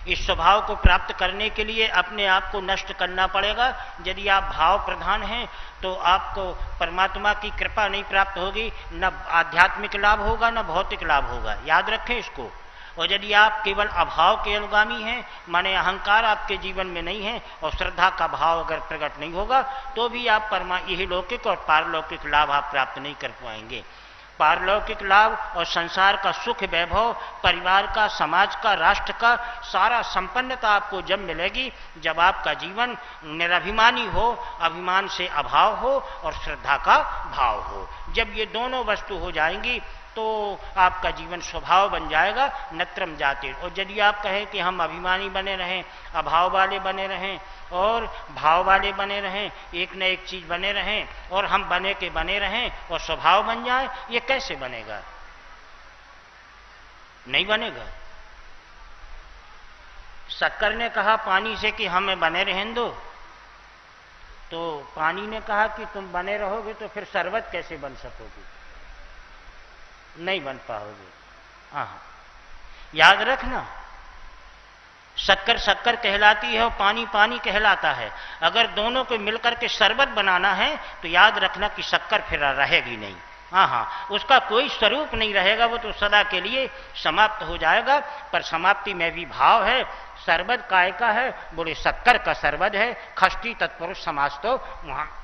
इस स्वभाव को प्राप्त करने के लिए अपने आप को नष्ट करना पड़ेगा। यदि आप भाव प्रधान हैं तो आपको परमात्मा की कृपा नहीं प्राप्त होगी, न आध्यात्मिक लाभ होगा न भौतिक लाभ होगा। याद रखें इसको। और यदि आप केवल अभाव के अनुगामी हैं, माने अहंकार आपके जीवन में नहीं है और श्रद्धा का भाव अगर प्रकट नहीं होगा तो भी आप यही लौकिक और पारलौकिक लाभ आप प्राप्त नहीं कर पाएंगे। पारलौकिक लाभ और संसार का सुख वैभव, परिवार का, समाज का, राष्ट्र का सारा संपन्नता आपको जब मिलेगी जब आपका जीवन निराभिमानी हो, अभिमान से अभाव हो और श्रद्धा का भाव हो। जब ये दोनों वस्तु हो जाएंगी तो आपका जीवन स्वभाव बन जाएगा, नत्रम जाते। और यदि आप कहें कि हम अभिमानी बने रहें, अभाव वाले बने रहें और भाव वाले बने रहें, एक न एक चीज बने रहें और हम बने के बने रहें और स्वभाव बन जाए, ये कैसे बनेगा? नहीं बनेगा। शक्कर ने कहा पानी से कि हमें बने रहने दो, तो पानी ने कहा कि तुम बने रहोगे तो फिर शरबत कैसे बन सकोगे? नहीं बन पाओगे। हाँ, याद रखना, शक्कर शक्कर कहलाती है और पानी पानी कहलाता है। अगर दोनों को मिलकर के शरबत बनाना है तो याद रखना कि शक्कर फिर रहेगी नहीं। हाँ, उसका कोई स्वरूप नहीं रहेगा, वो तो सदा के लिए समाप्त हो जाएगा। पर समाप्ति में भी भाव है। शरबत काय का है? बोले शक्कर का शरबत है। खष्टी तत्पुरुष समास तो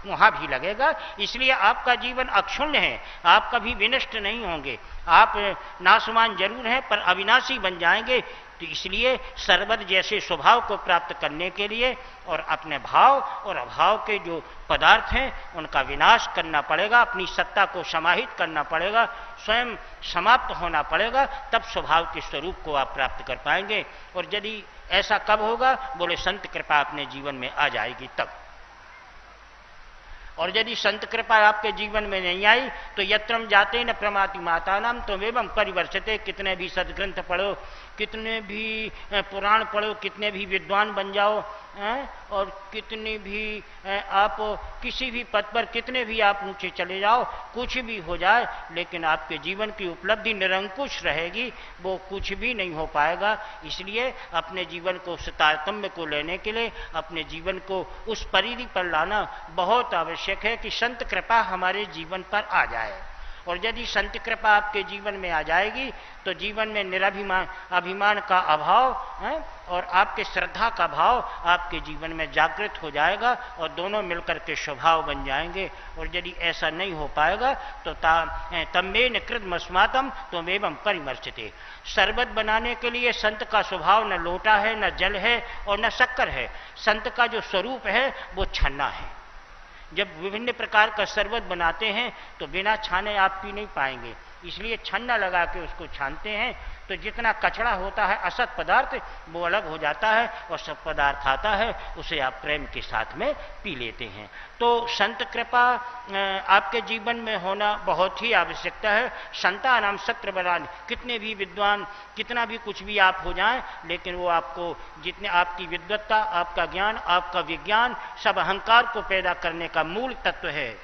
वहां भी लगेगा। इसलिए आपका जीवन अक्षुण्ण है, आप कभी विनष्ट नहीं होंगे। आप नाशवान जरूर हैं पर अविनाशी बन जाएंगे। तो इसलिए शरबत जैसे स्वभाव को प्राप्त करने के लिए और अपने भाव और अभाव के जो पदार्थ हैं उनका विनाश करना पड़ेगा, अपनी सत्ता को समाहित करना पड़ेगा, स्वयं समाप्त होना पड़ेगा, तब स्वभाव के स्वरूप को आप प्राप्त कर पाएंगे। और यदि ऐसा कब होगा? बोले संत कृपा अपने जीवन में आ जाएगी तब। और यदि संत कृपा आपके जीवन में नहीं आई तो यत्रम जाते न प्रमाति माता नाम तो एवं परिवर्षते। कितने भी सदग्रंथ पढ़ो, कितने भी पुराण पढ़ो, कितने भी विद्वान बन जाओ और कितने भी आप किसी भी पद पर कितने भी आप ऊंचे चले जाओ, कुछ भी हो जाए, लेकिन आपके जीवन की उपलब्धि निरंकुश रहेगी, वो कुछ भी नहीं हो पाएगा। इसलिए अपने जीवन को उस तारतम्य को लेने के लिए अपने जीवन को उस परिधि पर लाना बहुत आवश्यक है कि संत कृपा हमारे जीवन पर आ जाए। और यदि संत कृपा आपके जीवन में आ जाएगी तो जीवन में निराभिमान अभिमान का अभाव और आपके श्रद्धा का भाव आपके जीवन में जागृत हो जाएगा और दोनों मिलकर के स्वभाव बन जाएंगे। और यदि ऐसा नहीं हो पाएगा तो तम्बेन कृतमस्मातम तो एवं परिमर्शते। शरबत बनाने के लिए संत का स्वभाव न लोटा है, न जल है और न शक्कर है। संत का जो स्वरूप है वो छन्ना है। जब विभिन्न प्रकार का शरबत बनाते हैं तो बिना छाने आप पी नहीं पाएंगे, इसलिए छन्ना लगा के उसको छानते हैं। तो जितना कचड़ा होता है असत पदार्थ वो अलग हो जाता है और सब पदार्थ आता है, उसे आप प्रेम के साथ में पी लेते हैं। तो संत कृपा आपके जीवन में होना बहुत ही आवश्यकता है। संता नाम सत्र बरान, कितने भी विद्वान, कितना भी कुछ भी आप हो जाएं, लेकिन वो आपको जितने आपकी विद्वत्ता, आपका ज्ञान, आपका विज्ञान सब अहंकार को पैदा करने का मूल तत्व है।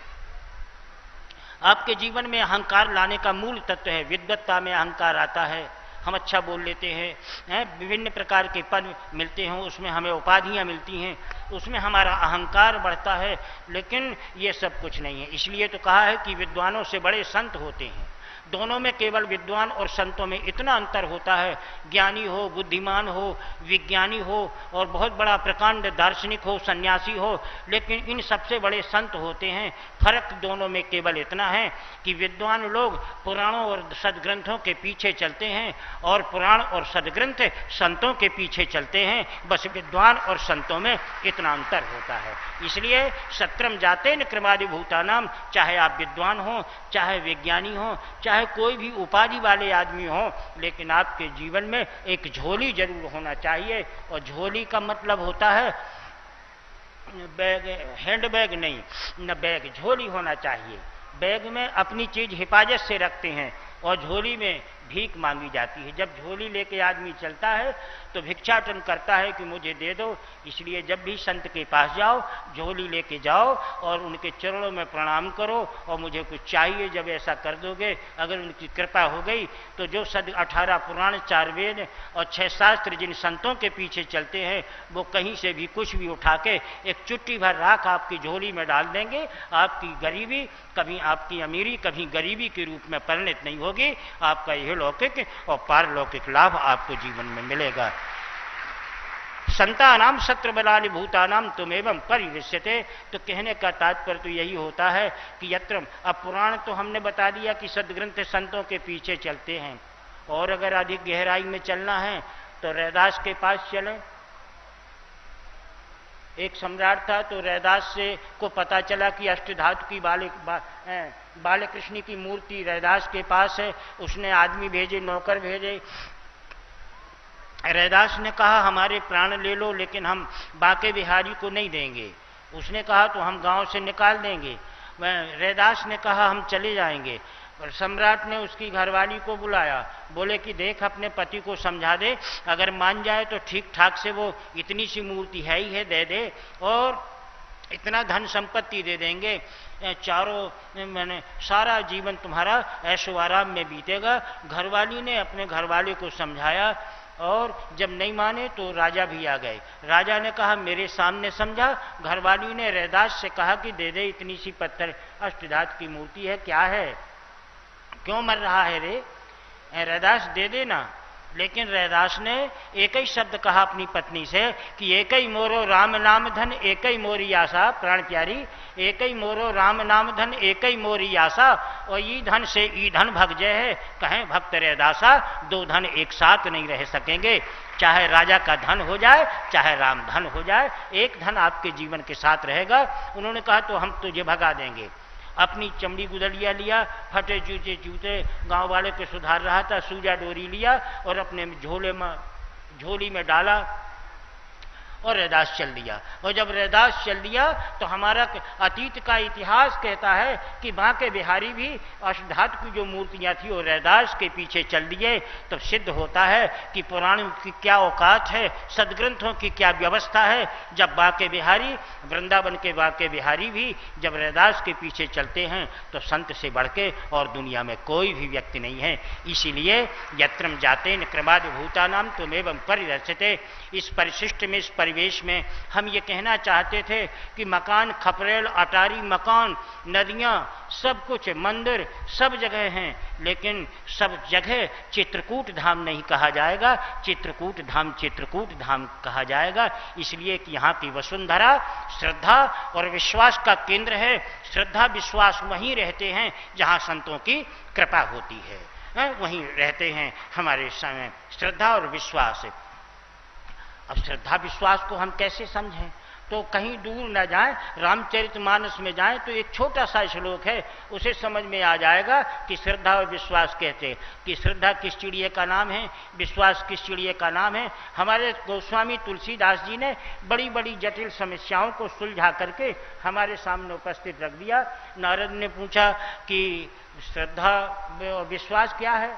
आपके जीवन में अहंकार लाने का मूल तत्व है। विद्वत्ता में अहंकार आता है, हम अच्छा बोल लेते हैं, विभिन्न प्रकार के पद मिलते हैं, उसमें हमें उपाधियां मिलती हैं, उसमें हमारा अहंकार बढ़ता है, लेकिन ये सब कुछ नहीं है। इसलिए तो कहा है कि विद्वानों से बड़े संत होते हैं। दोनों में केवल विद्वान और संतों में इतना अंतर होता है, ज्ञानी हो, बुद्धिमान हो, विज्ञानी हो और बहुत बड़ा प्रकांड दार्शनिक हो, सन्यासी हो, लेकिन इन सबसे बड़े संत होते हैं। फर्क दोनों में केवल इतना है कि विद्वान लोग पुराणों और सदग्रंथों के पीछे चलते हैं और पुराण और सदग्रंथ संतों के पीछे चलते हैं। बस विद्वान और संतों में इतना अंतर होता है। इसलिए सत्रम जाते न क्रमादिभूतानाम, चाहे आप विद्वान हो, चाहे विज्ञानी हो, चाहे कोई भी उपाधि वाले आदमी हो, लेकिन आपके जीवन में एक झोली जरूर होना चाहिए। और झोली का मतलब होता है बैग, हैंड बैग नहीं, न बैग, झोली होना चाहिए। बैग में अपनी चीज हिफाजत से रखते हैं और झोली में भीख मांगी जाती है। जब झोली लेके आदमी चलता है तो भिक्षाटन करता है कि मुझे दे दो। इसलिए जब भी संत के पास जाओ, झोली लेके जाओ और उनके चरणों में प्रणाम करो और मुझे कुछ चाहिए। जब ऐसा कर दोगे, अगर उनकी कृपा हो गई, तो जो 18 पुराण, 4 वेद और 6 शास्त्र जिन संतों के पीछे चलते हैं, वो कहीं से भी कुछ भी उठा के एक चुट्टी भर राख आपकी झोली में डाल देंगे। आपकी गरीबी कभी आपकी अमीरी कभी गरीबी के रूप में परिणत नहीं होगी। आपका यह लौकिक और पारलौकिक लाभ आपको जीवन में मिलेगा। संतानाम सत्र बलानि भूतानाम तुमेवं परिदृश्यते। तो कहने का तात्पर्य तो यही होता है कि यत्र, अब पुराण तो हमने बता दिया कि सदग्रंथ संतों के पीछे चलते हैं, और अगर अधिक गहराई में चलना है तो रैदास के पास चलें। एक सम्राट था, तो रैदास से को पता चला कि अष्टधातु की बालकृष्ण की मूर्ति रैदास के पास है। उसने आदमी भेजे, नौकर भेजे। रैदास ने कहा हमारे प्राण ले लो, लेकिन हम बांके बिहारी को नहीं देंगे। उसने कहा तो हम गांव से निकाल देंगे। रैदास ने कहा हम चले जाएंगे। और सम्राट ने उसकी घरवाली को बुलाया, बोले कि देख अपने पति को समझा दे, अगर मान जाए तो ठीक ठाक से वो इतनी सी मूर्ति है ही है दे दे, और इतना धन संपत्ति दे देंगे, चारों मैंने सारा जीवन तुम्हारा ऐशो आराम में बीतेगा। घरवाली ने अपने घरवाले को समझाया, और जब नहीं माने तो राजा भी आ गए। राजा ने कहा मेरे सामने समझा। घरवाली ने रैदास से कहा कि दे दे, इतनी सी पत्थर अष्टधातु की मूर्ति है, क्या है, क्यों मर रहा है रे, रैदास दे देना। लेकिन रैदास ने एक ही शब्द कहा अपनी पत्नी से कि एक ही मोरो राम नाम धन एक ही मोरी आशा। प्राण प्यारी, एक ही मोरो राम नाम धन एक ही मोरी आशा, और ई धन से ई धन भग जय है, कहें भक्त रैदासा, दो धन एक साथ नहीं रह सकेंगे। चाहे राजा का धन हो जाए, चाहे राम धन हो जाए, एक धन आपके जीवन के साथ रहेगा। उन्होंने कहा तो हम तुझे भगा देंगे। अपनी चमड़ी गुदलिया लिया, फटे जूते जूते, गांव वाले के सुधार रहा था, सूजा डोरी लिया और अपने झोली में डाला और रैदास चल दिया। और जब रैदास चल दिया तो हमारा अतीत का इतिहास कहता है कि बांके बिहारी भी अष्टधातु की जो मूर्तियां थी वो रैदास के पीछे चल दिए। तब सिद्ध होता है कि पुराणों की क्या औकात है, सदग्रंथों की क्या व्यवस्था है। जब बांके बिहारी, वृंदावन के बांके बिहारी भी जब रैदास के पीछे चलते हैं तो संत से बढ़ के और दुनिया में कोई भी व्यक्ति नहीं है। इसीलिए यत्रम जातेन क्रमाद भूतानाम तुमेवं परिदर्शते। इस परिशिष्ट में, इस परिवेश में हम ये कहना चाहते थे कि मकान, खपरेल, अटारी मकान, नदियां, सब कुछ, मंदिर सब जगह हैं, लेकिन सब जगह चित्रकूट धाम नहीं कहा जाएगा। चित्रकूट धाम कहा जाएगा इसलिए कि यहाँ की वसुंधरा श्रद्धा और विश्वास का केंद्र है। श्रद्धा विश्वास वहीं रहते हैं जहाँ संतों की कृपा होती है, वहीं रहते हैं हमारे समय श्रद्धा और विश्वास। अब श्रद्धा विश्वास को हम कैसे समझें, तो कहीं दूर न जाएं, रामचरितमानस में जाएं तो एक छोटा सा श्लोक है, उसे समझ में आ जाएगा कि श्रद्धा और विश्वास कहते हैं कि श्रद्धा किस चिड़िए का नाम है, विश्वास किस चिड़िए का नाम है। हमारे गोस्वामी तुलसीदास जी ने बड़ी बड़ी जटिल समस्याओं को सुलझा करके हमारे सामने उपस्थित रख दिया। नारद ने पूछा कि श्रद्धा और विश्वास क्या है,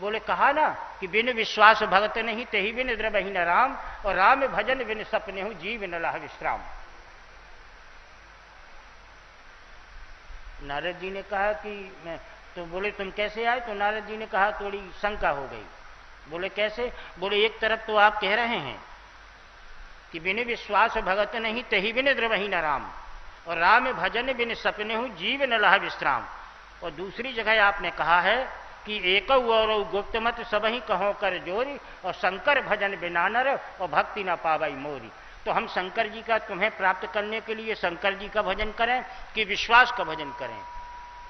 बोले कहा ना कि बिन विश्वास भगत नहीं तेहि बिन द्रवहि न राम, और राम भजन बिन सपने हूं जीव न लह विश्राम। नारद जी ने कहा कि मैं, तो बोले तुम कैसे आए, तो नारद जी ने कहा थोड़ी शंका हो गई। बोले कैसे, बोले एक तरफ तो आप कह रहे हैं कि बिन विश्वास भगत नहीं तेहि बिन द्रवहि न राम, और राम भजन बिन सपने हूं जीव न लह विश्राम, और दूसरी जगह आपने कहा है कि एक और गुप्त मत सब ही कहो कर जोरी, और शंकर भजन बिना नर और भक्ति न पावई मोरी। तो हम शंकर जी का तुम्हें प्राप्त करने के लिए शंकर जी का भजन करें कि विश्वास का भजन करें।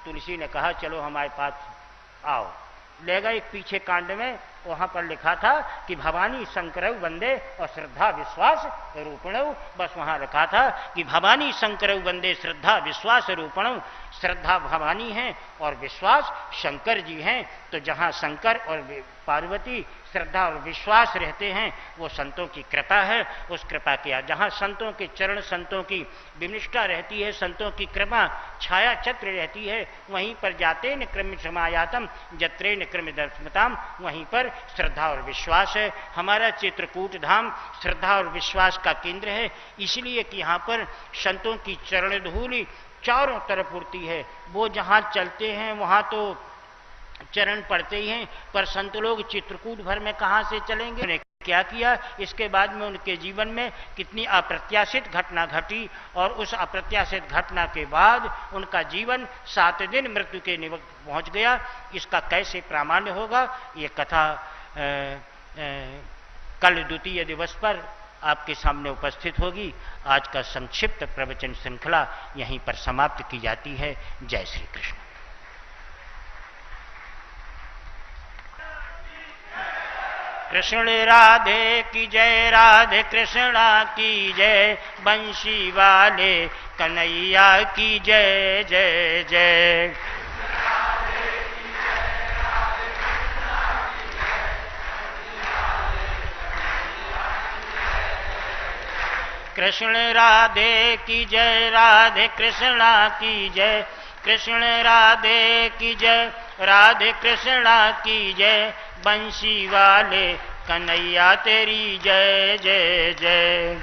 तुलसी ने कहा चलो हमारे पास आओ। ले गए पीछे कांड में, वहां पर लिखा था कि भवानी शंकरऊ वंदे और श्रद्धा विश्वास रूपणऊ, बस वहां रखा था कि भवानी शंकरऊ वंदे श्रद्धा विश्वास रूपणऊ। श्रद्धा भवानी है और विश्वास शंकर जी हैं। तो जहां शंकर और पार्वती श्रद्धा और विश्वास रहते हैं वो संतों की कृपा है। उस कृपा के जहां संतों के चरण, संतों की विनिष्ठा रहती है, संतों की कृपा छाया छत्र रहती है, वहीं पर जाते न क्रम समायातम जत्रे न क्रम दर्शनताम, वहीं पर श्रद्धा और विश्वास है। हमारा चित्रकूट धाम श्रद्धा और विश्वास का केंद्र है, इसलिए कि यहाँ पर संतों की चरण धूलि चारों तरफ उड़ती है। वो जहाँ चलते हैं वहाँ तो चरण पड़ते ही हैं, पर संत लोग चित्रकूट भर में कहाँ से चलेंगे। उन्हें क्या किया, इसके बाद में उनके जीवन में कितनी अप्रत्याशित घटना घटी, और उस अप्रत्याशित घटना के बाद उनका जीवन 7 दिन मृत्यु के निकट पहुंच गया। इसका कैसे प्रामाण्य होगा, ये कथा कल द्वितीय दिवस पर आपके सामने उपस्थित होगी। आज का संक्षिप्त प्रवचन श्रृंखला यहीं पर समाप्त की जाती है। जय श्री कृष्ण। कृष्ण राधे की जय, राधे कृष्णा की जय, बंशी वाले कन्हैया की जय जय जय। कृष्ण राधे की जय, राधे कृष्णा की जय, कृष्ण राधे की जय, राधे कृष्णा की जय, बंशी वाले कन्हैया तेरी जय जय जय।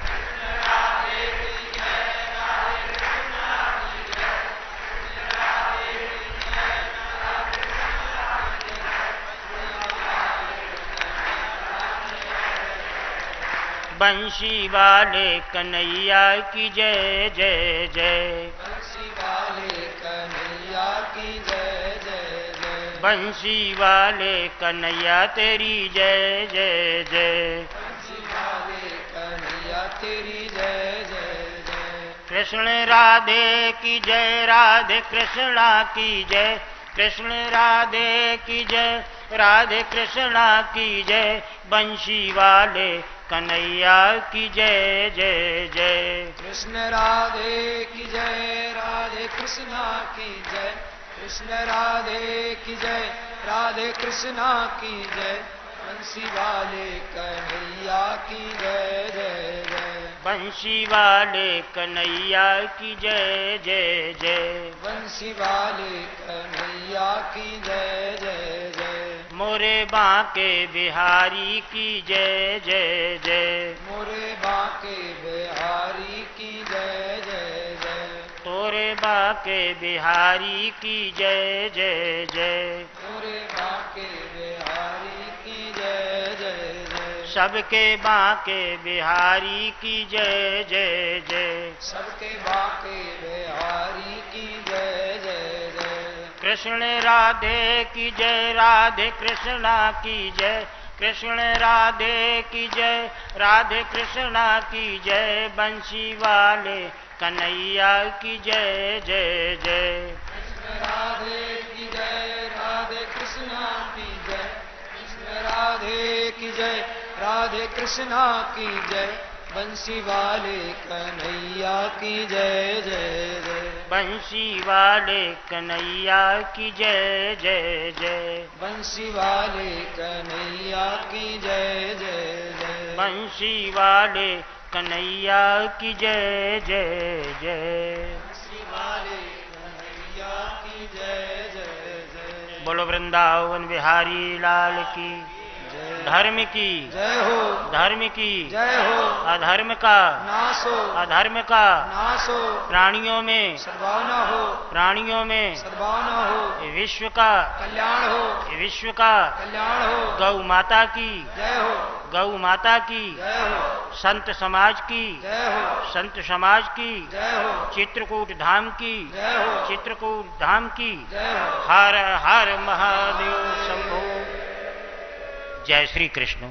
बंशी वाले कन्हैया की जय जय जय।
बंशी वाले कन्हैया की जय जय जय।
बंशी वाले कन्हैया तेरी जय जय जय।
बंशी वाले कन्हैया तेरी जय जय जय।
कृष्ण राधे की जय, राधे कृष्णा की जय, कृष्ण राधे की जय, राधे कृष्णा की जय, बंशी वाले कन्हैया की जय जय जय।
कृष्ण राधे की जय, राधे कृष्णा की जय, कृष्ण राधे की जय, राधे कृष्णा की जय, बंशी वाले कन्हैया की जय जय जय।
बंशी वाले कन्हैया की जय जय जय।
बंशी वाले कन्हैया की जय जय जय।
मोरे बांके बिहारी की जय जय जय।
मोरे बांके बिहारी की जय जय जय।
तोरे बांके बिहारी की जय जय जय।
मोरे बांके बिहारी की जय जय जय।
सबके बांके बिहारी की जय जय जय।
सबके बांके बिहारी की जय जय जय।
कृष्ण राधे की जय, राधे कृष्णा की जय, कृष्ण राधे की जय, राधे कृष्णा की जय, बंशी वाले कन्हैया की जय जय जय।
कृष्ण राधे की जय, राधे कृष्णा की जय, कृष्ण राधे की जय, राधे कृष्णा की जय, बंशी वाले कन्हैया की जय जय जय।
बंशी वाले कन्हैया की जय जय जय।
बंशी वाले कन्हैया की जय जय जय।
बंशी वाले कन्हैया की जय जय जय।
बंशी वाले कन्हैया की जय जय जय।
बोलो वृंदावन बिहारी लाल की धर्म की
जय हो,
धर्म की
जय हो।
अधर्म का
नाश हो,
अधर्म का
नाश हो।
प्राणियों में
सद्भावना हो,
प्राणियों में
सद्भावना हो।
विश्व का
कल्याण हो,
विश्व का
कल्याण हो।
गौ माता की
जय हो,
गौ माता की
जय हो,
संत समाज की
जय हो,
संत समाज की
जय हो,
चित्रकूट धाम की
जय हो,
चित्रकूट धाम की
जय हो।
हर हर महादेव शंभो। जय श्री कृष्ण।